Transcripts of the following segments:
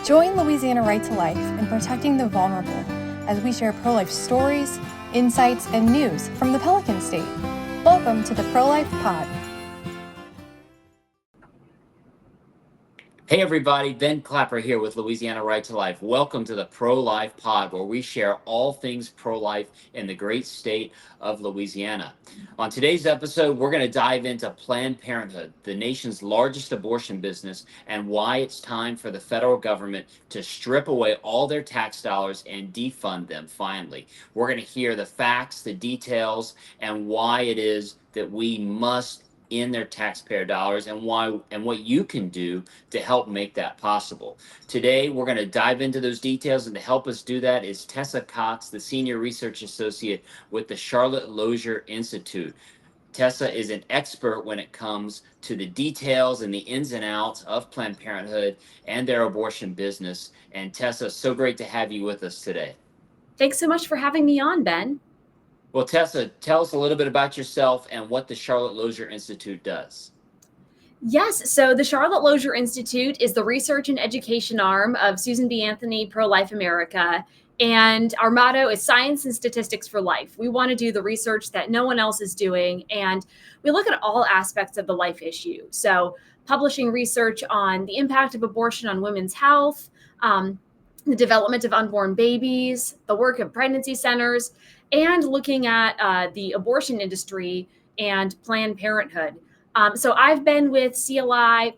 Join Louisiana Right to Life in protecting the vulnerable as we share pro-life stories, insights, and news from the Pelican State. Welcome to the Pro-Life Pod. Hey everybody, Ben Clapper here with Louisiana Right to Life. Welcome to the Pro-Life Pod, where we share all things pro-life in the great state of Louisiana. On today's episode, we're going to dive into Planned Parenthood, the nation's largest abortion business, and why it's time for the federal government to strip away all their tax dollars and defund them finally. We're going to hear the facts, the details, and why it is that we must in their taxpayer dollars and what you can do to help make that possible. Today, we're going to dive into those details, and to help us do that is Tessa Cox, the Senior Research Associate with the Charlotte Lozier Institute. Tessa is an expert when it comes to the details and the ins and outs of Planned Parenthood and their abortion business. And Tessa, so great to have you with us today. Thanks so much for having me on, Ben. Well, Tessa, tell us a little bit about yourself and what the Charlotte Lozier Institute does. Yes, so the Charlotte Lozier Institute is the research and education arm of Susan B. Anthony Pro-Life America. And our motto is science and statistics for life. We want to do the research that no one else is doing. And we look at all aspects of the life issue. So publishing research on the impact of abortion on women's health, the development of unborn babies, the work of pregnancy centers, and looking at the abortion industry and Planned Parenthood. So I've been with CLI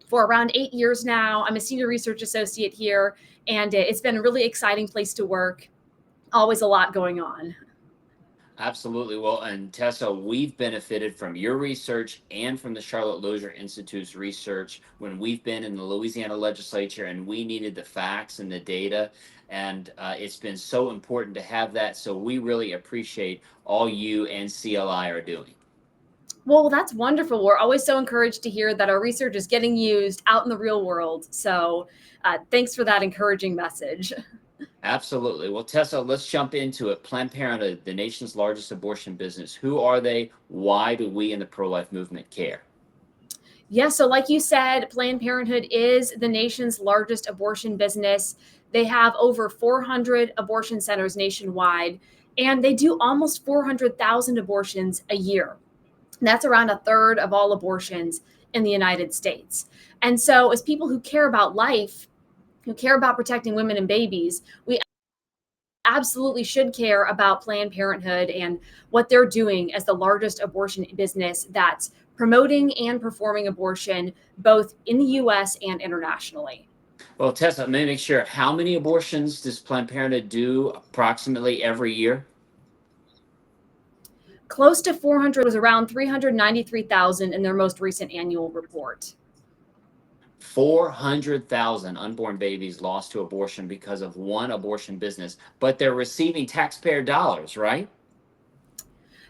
for around 8 years now. I'm a senior research associate here, and it's been a really exciting place to work. Always a lot going on. Absolutely. Well, and Tessa, we've benefited from your research and from the Charlotte Lozier Institute's research when we've been in the Louisiana legislature and we needed the facts and the data. And it's been so important to have that. So we really appreciate all you and CLI are doing. Well, that's wonderful. We're always so encouraged to hear that our research is getting used out in the real world. So thanks for that encouraging message. Absolutely. Well, Tessa, let's jump into it. Planned Parenthood, the nation's largest abortion business. Who are they? Why do we in the pro-life movement care? Yeah, so like you said, Planned Parenthood is the nation's largest abortion business. They have over 400 abortion centers nationwide, and they do almost 400,000 abortions a year. That's around a third of all abortions in the United States. And so, as people who care about life, who care about protecting women and babies, we absolutely should care about Planned Parenthood and what they're doing as the largest abortion business that's promoting and performing abortion both in the US and internationally. Well, Tessa, let me make sure. How many abortions does Planned Parenthood do approximately every year? Close to 400, was around 393,000 in their most recent annual report. 400,000 unborn babies lost to abortion because of one abortion business, but they're receiving taxpayer dollars, right?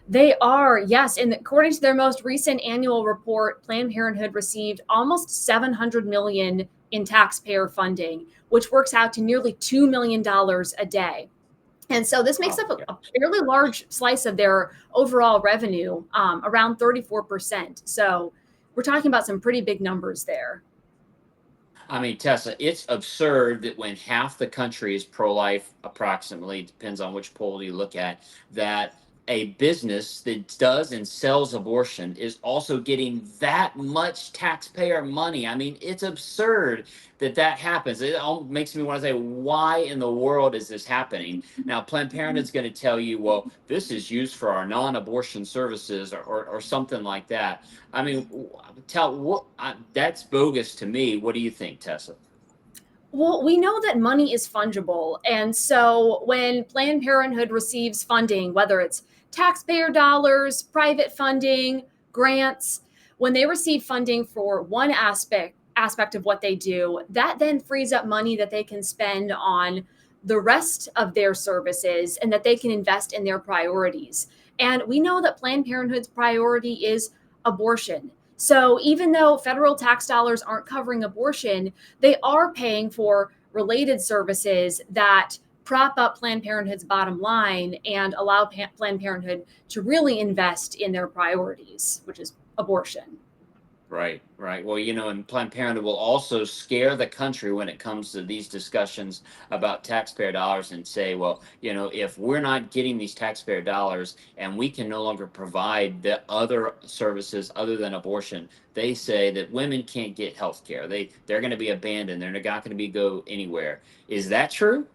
They are, yes. And according to their most recent annual report, Planned Parenthood received almost $700 million in taxpayer funding, which works out to nearly $2 million a day. And so this makes up a fairly large slice of their overall revenue, around 34%. So we're talking about some pretty big numbers there. I mean, Tessa, it's absurd that when half the country is pro-life, approximately, depends on which poll you look at, that a business that does and sells abortion is also getting that much taxpayer money. I mean, it's absurd that that happens. It all makes me want to say, why in the world is this happening? Now, Planned Parenthood's going to tell you, well, this is used for our non-abortion services or something like that. I mean, that's bogus to me. What do you think, Tessa? Well, we know that money is fungible. And so when Planned Parenthood receives funding, whether it's taxpayer dollars, private funding, grants, when they receive funding for one aspect of what they do, that then frees up money that they can spend on the rest of their services and that they can invest in their priorities. And we know that Planned Parenthood's priority is abortion. So even though federal tax dollars aren't covering abortion, they are paying for related services that prop up Planned Parenthood's bottom line and allow Planned Parenthood to really invest in their priorities, which is abortion. Right, right. Well, and Planned Parenthood will also scare the country when it comes to these discussions about taxpayer dollars and say, well, if we're not getting these taxpayer dollars and we can no longer provide the other services other than abortion, they say that women can't get health care. They're going to be abandoned. They're not going to be go anywhere. Is that true?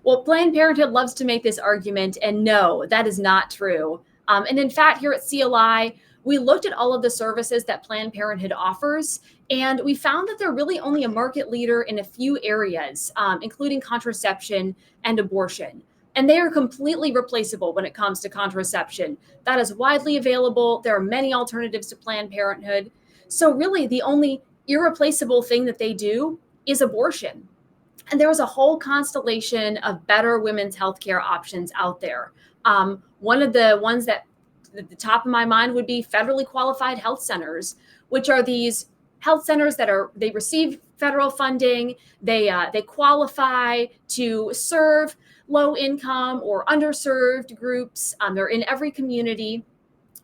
Well, Planned Parenthood loves to make this argument, and no, that is not true. And in fact, here at CLI, we looked at all of the services that Planned Parenthood offers, and we found that they're really only a market leader in a few areas, including contraception and abortion. And they are completely replaceable when it comes to contraception. That is widely available. There are many alternatives to Planned Parenthood. So, really, the only irreplaceable thing that they do is abortion. And there was a whole constellation of better women's healthcare options out there. One of the ones that at the top of my mind would be federally qualified health centers, which are these health centers they receive federal funding. They qualify to serve low income or underserved groups. They're in every community,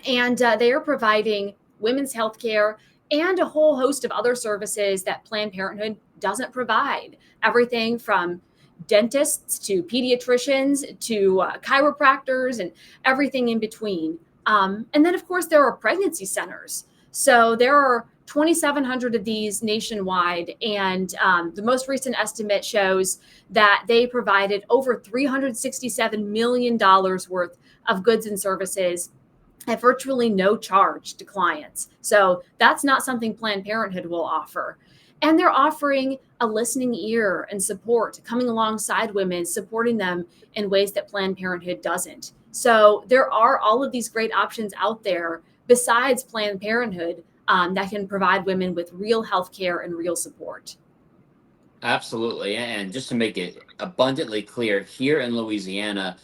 and they are providing women's health care and a whole host of other services that Planned Parenthood doesn't provide. Everything from dentists to pediatricians to chiropractors and everything in between. And then, of course, there are pregnancy centers. So there are 2,700 of these nationwide. And the most recent estimate shows that they provided over $367 million worth of goods and services at virtually no charge to clients. So that's not something Planned Parenthood will offer. And they're offering a listening ear and support, coming alongside women, supporting them in ways that Planned Parenthood doesn't. So there are all of these great options out there besides Planned Parenthood that can provide women with real health care and real support. Absolutely. And just to make it abundantly clear, here in Louisiana,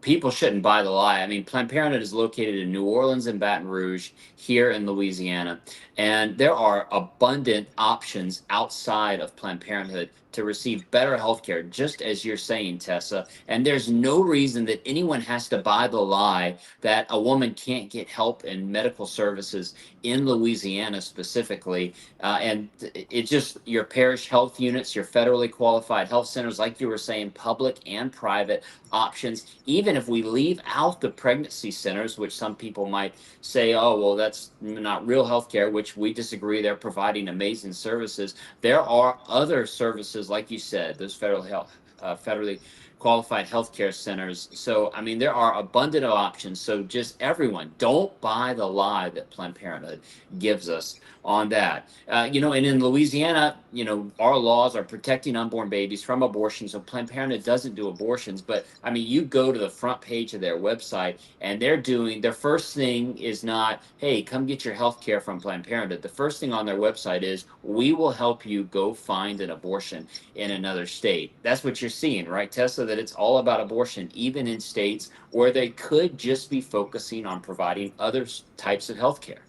people shouldn't buy the lie. I mean, Planned Parenthood is located in New Orleans and Baton Rouge, here in Louisiana, and there are abundant options outside of Planned Parenthood to receive better health care, just as you're saying, Tessa. And there's no reason that anyone has to buy the lie that a woman can't get help and medical services in Louisiana specifically. And it's just your parish health units, your federally qualified health centers, like you were saying, public and private options. Even if we leave out the pregnancy centers, which some people might say, oh, well, that's not real healthcare, which we disagree. They're providing amazing services. There are other services, like you said, those federally qualified healthcare centers. So, I mean, there are abundant options. So just everyone, don't buy the lie that Planned Parenthood gives us on that. And in Louisiana, our laws are protecting unborn babies from abortion. So Planned Parenthood doesn't do abortions. But I mean, you go to the front page of their website and their first thing is not, hey, come get your health care from Planned Parenthood. The first thing on their website is, we will help you go find an abortion in another state. That's what you're seeing, right, Tessa? That it's all about abortion, even in states where they could just be focusing on providing other types of health care.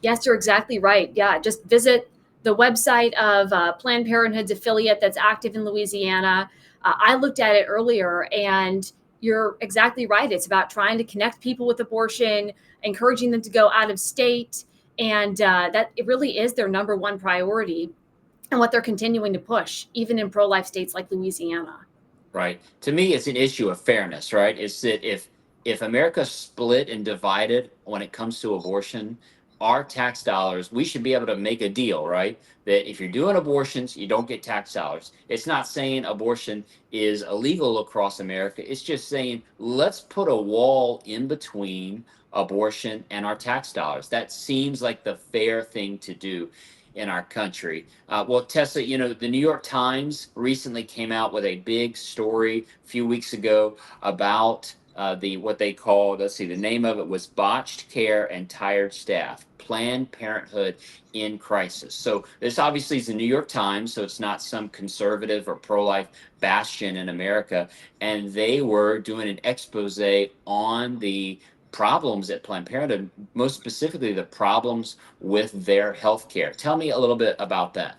Yes, you're exactly right. Yeah, just visit the website of Planned Parenthood's affiliate that's active in Louisiana. I looked at it earlier, and you're exactly right. It's about trying to connect people with abortion, encouraging them to go out of state, and that it really is their number one priority and what they're continuing to push, even in pro-life states like Louisiana. Right. To me, it's an issue of fairness, right? It's that if America split and divided when it comes to abortion, our tax dollars, we should be able to make a deal, right? That if you're doing abortions, you don't get tax dollars. It's not saying abortion is illegal across America. It's just saying, let's put a wall in between abortion and our tax dollars. That seems like the fair thing to do in our country. Well, Tessa, the New York Times recently came out with a big story a few weeks ago about what they called, let's see, the name of it was Botched Care and Tired Staff, Planned Parenthood in Crisis. So this obviously is the New York Times, so it's not some conservative or pro-life bastion in America. And they were doing an expose on the problems at Planned Parenthood, most specifically the problems with their health care. Tell me a little bit about that.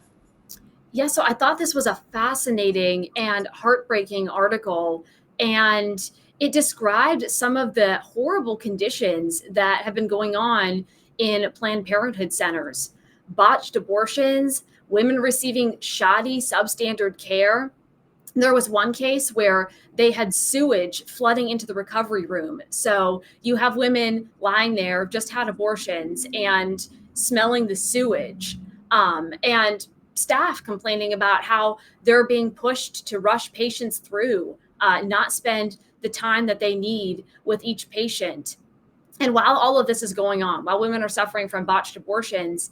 Yeah, so I thought this was a fascinating and heartbreaking article, and it described some of the horrible conditions that have been going on in Planned Parenthood centers, botched abortions, women receiving shoddy, substandard care. There was one case where they had sewage flooding into the recovery room. So you have women lying there, just had abortions, and smelling the sewage. And staff complaining about how they're being pushed to rush patients through, not spend the time that they need with each patient. And while all of this is going on, while women are suffering from botched abortions,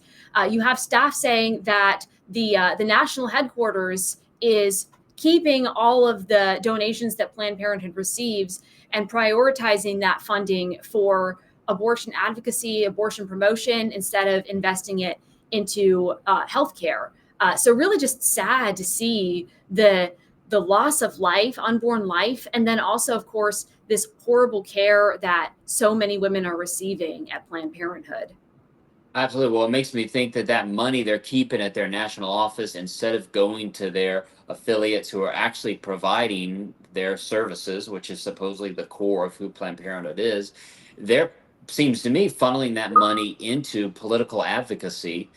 you have staff saying that the national headquarters is keeping all of the donations that Planned Parenthood receives and prioritizing that funding for abortion advocacy, abortion promotion, instead of investing it into healthcare. So really just sad to see the loss of life, unborn life, and then also, of course, this horrible care that so many women are receiving at Planned Parenthood. Absolutely. Well, it makes me think that that money they're keeping at their national office, instead of going to their affiliates who are actually providing their services, which is supposedly the core of who Planned Parenthood is, they're, seems to me, funneling that money into political advocacy.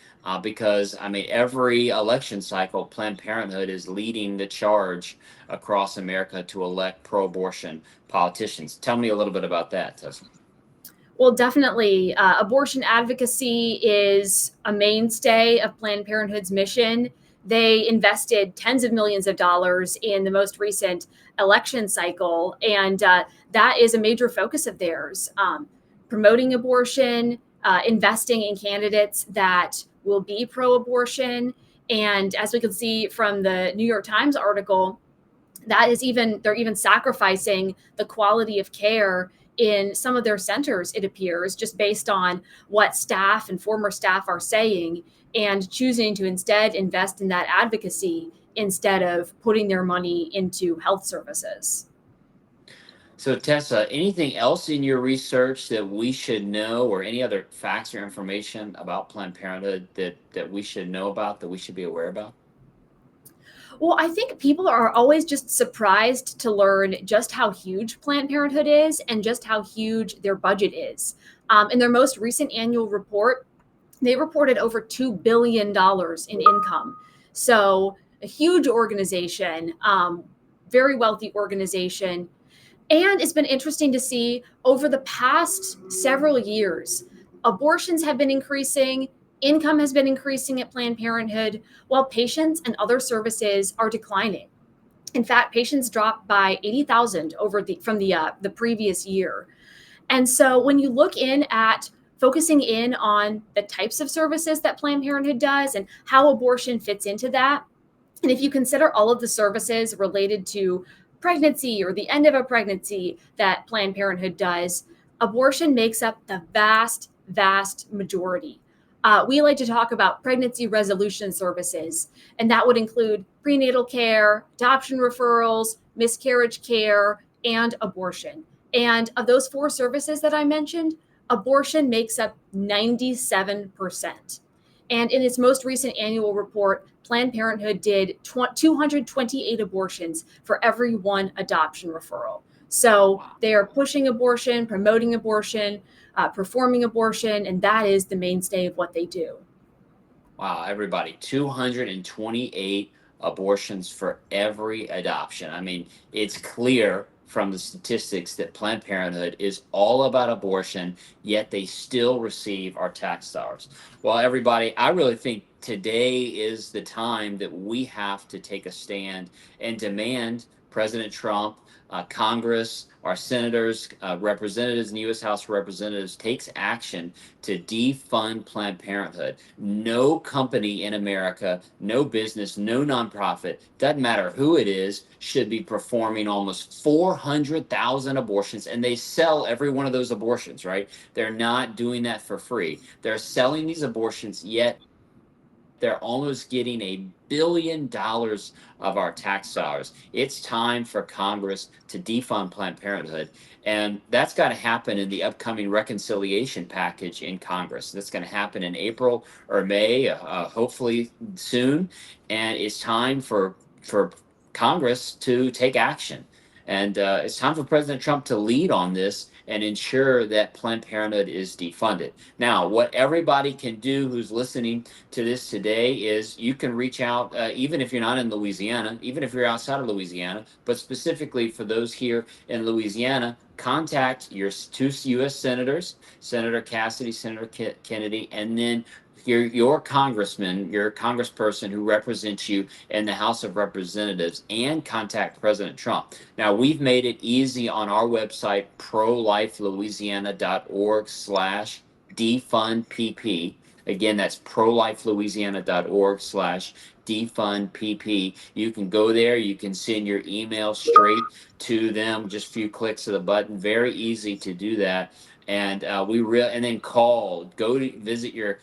Because, I mean, every election cycle, Planned Parenthood is leading the charge across America to elect pro abortion politicians. Tell me a little bit about that, Tessa. Well, definitely. Abortion advocacy is a mainstay of Planned Parenthood's mission. They invested tens of millions of dollars in the most recent election cycle, and that is a major focus of theirs. Promoting abortion, investing in candidates that will be pro abortion. And as we can see from the New York Times article, that is they're even sacrificing the quality of care in some of their centers, it appears, just based on what staff and former staff are saying, and choosing to instead invest in that advocacy instead of putting their money into health services. So, Tessa, anything else in your research that we should know, or any other facts or information about Planned Parenthood that we should know about, that we should be aware about? Well, I think people are always just surprised to learn just how huge Planned Parenthood is and just how huge their budget is. In their most recent annual report, they reported over $2 billion in income. So, a huge organization, very wealthy organization. And it's been interesting to see over the past several years, abortions have been increasing, income has been increasing at Planned Parenthood, while patients and other services are declining. In fact, patients dropped by 80,000 from the previous year. And so when you look in at focusing in on the types of services that Planned Parenthood does and how abortion fits into that, and if you consider all of the services related to pregnancy or the end of a pregnancy that Planned Parenthood does, abortion makes up the vast, vast majority. We like to talk about pregnancy resolution services, and that would include prenatal care, adoption referrals, miscarriage care, and abortion. And of those four services that I mentioned, abortion makes up 97%. And in its most recent annual report, Planned Parenthood did 228 abortions for every one adoption referral. So they are pushing abortion, promoting abortion, performing abortion, and that is the mainstay of what they do. Wow, everybody, 228 abortions for every adoption. I mean, it's clear from the statistics that Planned Parenthood is all about abortion, yet they still receive our tax dollars. Well, everybody, I really think today is the time that we have to take a stand and demand President Trump, Congress, our senators, representatives in the U.S. House of Representatives takes action to defund Planned Parenthood. No company in America, no business, no nonprofit, doesn't matter who it is, should be performing almost 400,000 abortions, and they sell every one of those abortions, right? They're not doing that for free. They're selling these abortions, yet they're almost getting $1 billion of our tax dollars. It's time for Congress to defund Planned Parenthood. And that's got to happen in the upcoming reconciliation package in Congress. That's going to happen in April or May, hopefully soon. And it's time for Congress to take action. And it's time for President Trump to lead on this and ensure that Planned Parenthood is defunded. Now, what everybody can do who's listening to this today is you can reach out, even if you're not in Louisiana, even if you're outside of Louisiana, but specifically for those here in Louisiana, contact your two U.S. senators, Senator Cassidy, Senator Kennedy, and then your congressman, your congressperson who represents you in the House of Representatives, and contact President Trump. Now, we've made it easy on our website, prolifelouisiana.org/defundpp. Again, that's prolifelouisiana.org/defundpp. You can go there. You can send your email straight to them. Just a few clicks of the button. Very easy to do that. And and then go to visit your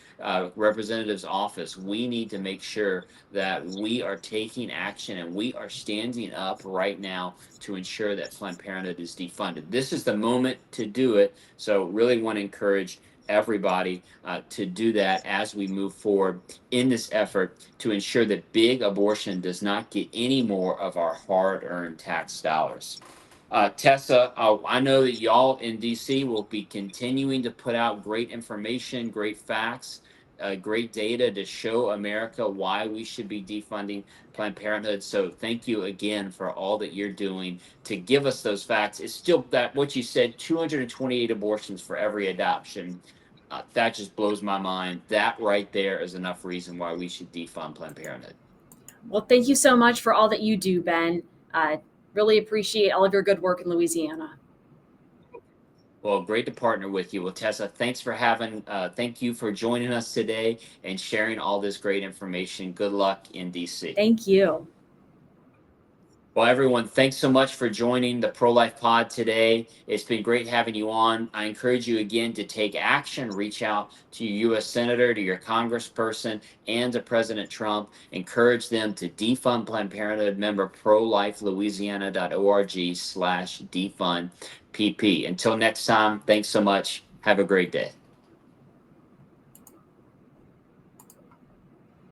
representative's office. We need to make sure that we are taking action and we are standing up right now to ensure that Planned Parenthood is defunded. This is the moment to do it. So really want to encourage everybody to do that as we move forward in this effort to ensure that big abortion does not get any more of our hard-earned tax dollars. Tessa, I know that y'all in DC will be continuing to put out great information, great facts, great data to show America why we should be defunding Planned Parenthood. So thank you again for all that you're doing to give us those facts. It's still that what you said, 228 abortions for every adoption. That just blows my mind. That right there is enough reason why we should defund Planned Parenthood. Well, thank you so much for all that you do, Ben. Really appreciate all of your good work in Louisiana. Well, great to partner with you. Well, Tessa, thank you for joining us today and sharing all this great information. Good luck in DC. Thank you. Well, everyone, thanks so much for joining the Pro-Life Pod today. It's been great having you on. I encourage you again to take action, reach out to your U.S. Senator, to your congressperson, and to President Trump. Encourage them to defund Planned Parenthood. Member prolifelouisiana.org/defundpp. Until next time, thanks so much. Have a great day.